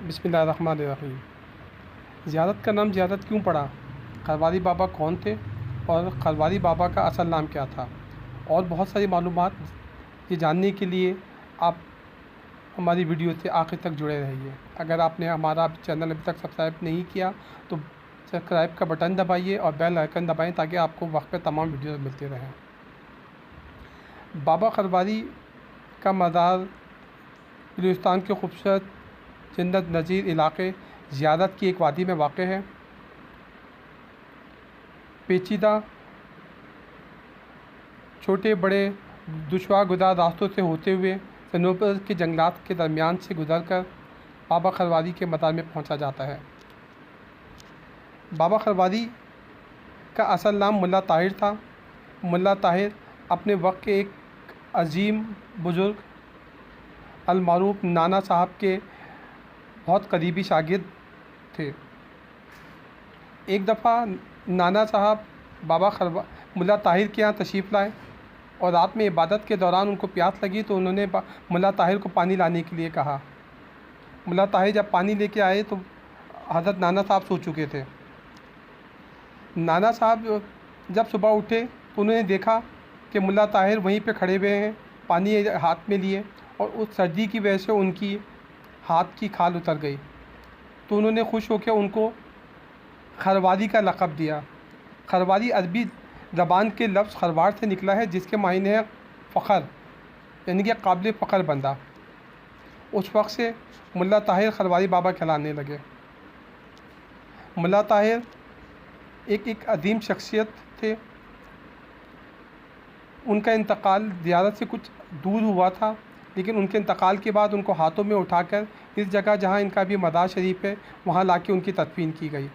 बिस्मिल्लाहिर्रहमानिर्रहीम। ज़ियारत का नाम ज़ियारत क्यों पड़ा? खरवारी बाबा कौन थे और खरवारी बाबा का असल नाम क्या था? और बहुत सारी मालूमात ये जानने के लिए आप हमारी वीडियो से आखिर तक जुड़े रहिए। अगर आपने हमारा चैनल अभी तक सब्सक्राइब नहीं किया तो सब्सक्राइब का बटन दबाइए और बेल आइकन दबाएं ताकि आपको वक्त पे तमाम वीडियो मिलती रहें। बाबा खरवारी का मज़ार बलूचिस्तान के खूबसूरत जन्नत नज़ीर इलाके ज़ियारत की एक वादी में वाक़ है। पेचीदा छोटे बड़े दुश्वार गुजार रास्तों से होते हुए सनोबर के जंगलात के दरमियान से गुजरकर बाबा खरवारी के मज़ार में पहुंचा जाता है। बाबा खरवारी का असल नाम मुल्ला ताहिर था। मुल्ला ताहिर अपने वक्त के एक अजीम बुज़ुर्ग अलमारूफ नाना साहब के बहुत करीबी शागिर्द थे। एक दफ़ा नाना साहब मुल्ला ताहिर के यहाँ तशरीफ़ लाए और रात में इबादत के दौरान उनको प्यास लगी तो उन्होंने मुल्ला ताहिर को पानी लाने के लिए कहा। मुल्ला ताहिर जब पानी लेके आए तो हज़रत नाना साहब सो चुके थे। नाना साहब जब सुबह उठे तो उन्होंने देखा कि मुल्ला ताहिर वहीं पे खड़े हुए हैं, पानी हाथ में लिए, और उस सर्दी की वजह से उनकी हाथ की खाल उतर गई। तो उन्होंने खुश होकर उनको खरवारी का लक़ब दिया। खरवारी अरबी ज़बान के लफ्ज़ खरवार से निकला है जिसके मायने है फ़ख्र, यानी कि काबिल फ़ख्र बंदा। उस वक्त से मुल्ला ताहिर खरवारी बाबा कहलाने लगे। मुल्ला ताहिर एक अजीम शख्सियत थे। उनका इंतकाल ज़ियारत से कुछ दूर हुआ था, लेकिन उनके इंतकाल के बाद उनको हाथों में उठाकर इस जगह जहाँ इनका भी मज़ार शरीफ है वहाँ लाके उनकी तदफीन की गई।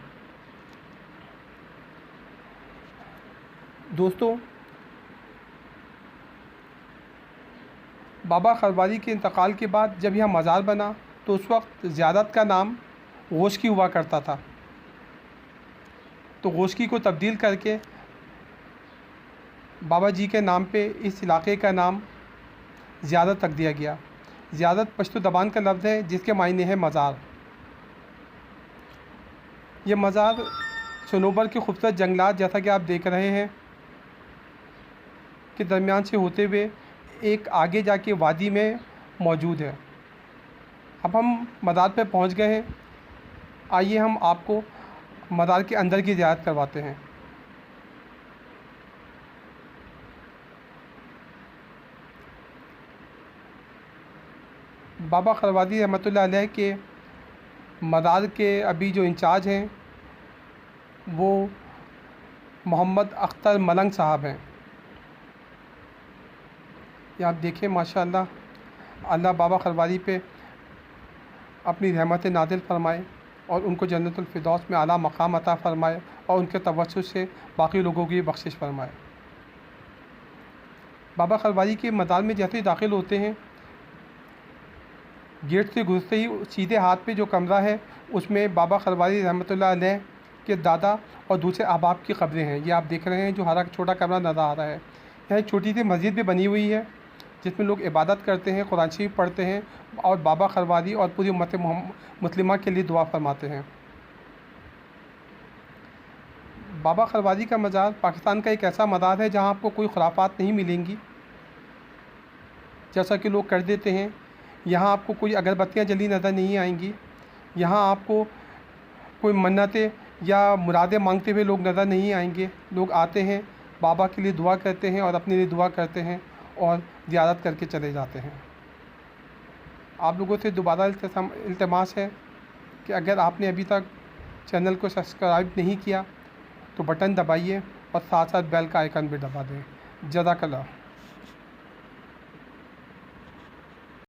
दोस्तों, बाबा खरवारी के इंतकाल के बाद जब यह मज़ार बना तो उस वक्त ज़ियारत का नाम गोश्की हुआ करता था। तो गोश्की को तब्दील करके बाबा जी के नाम पे इस इलाके का नाम ज़ियारत रख दिया गया। ज़ियारत पश्तो ज़बान का लफ्ज़ है जिसके मायने है मज़ार। ये मज़ार सनोबर के खूबसूरत जंगलात, जैसा कि आप देख रहे हैं, के दरमियान से होते हुए एक आगे जाके वादी में मौजूद है। अब हम मज़ार पे पहुंच गए हैं। आइए हम आपको मज़ार के अंदर की ज़ियारत करवाते हैं। बाबा खरवारी रहमतुल्लाह अलैह के मज़ार के अभी जो इंचार्ज हैं वो मोहम्मद अख्तर मलंग साहब हैं। ये आप देखें, माशाअल्लाह, अल्लाह बाबा खरवारी पे अपनी रहमत नाज़िल फरमाए और उनको जन्नतुल फिरदौस में आला मकाम अता फ़रमाए और उनके तवज्जुह से बाकी लोगों की बख्शिश फरमाए। बाबा खरवारी के मज़ार में जैसे ही दाखिल होते हैं, गेट से घुसते ही सीधे हाथ पे जो कमरा है उसमें बाबा खरवारी रहमतुल्लाह अलैह के दादा और दूसरे अहबाब की कब्रें हैं। ये आप देख रहे हैं जो हरा छोटा कमरा नज़र आ रहा है। यहाँ एक छोटी सी मस्जिद भी बनी हुई है जिसमें लोग इबादत करते हैं, कुरान शरीफ पढ़ते हैं और बाबा खरवारी और पूरी उम्मत मुस्लिमा के लिए दुआ फरमाते हैं। बाबा खरवारी का मज़ार पाकिस्तान का एक ऐसा मज़ार है जहाँ आपको कोई खुराफात नहीं मिलेंगी, जैसा कि लोग कर देते हैं। यहाँ आपको कोई अगरबत्तियाँ जली नज़र नहीं आएंगी। यहाँ आपको कोई मन्नतें या मुरादें मांगते हुए लोग नज़र नहीं आएंगे। लोग आते हैं, बाबा के लिए दुआ करते हैं और अपने लिए दुआ करते हैं और ज़ियारत करके चले जाते हैं। आप लोगों से दोबारा इल्तिमास है कि अगर आपने अभी तक चैनल को सब्सक्राइब नहीं किया तो बटन दबाइए और साथ साथ बेल का आइकन भी दबा दें। जज़ाकल्लाह।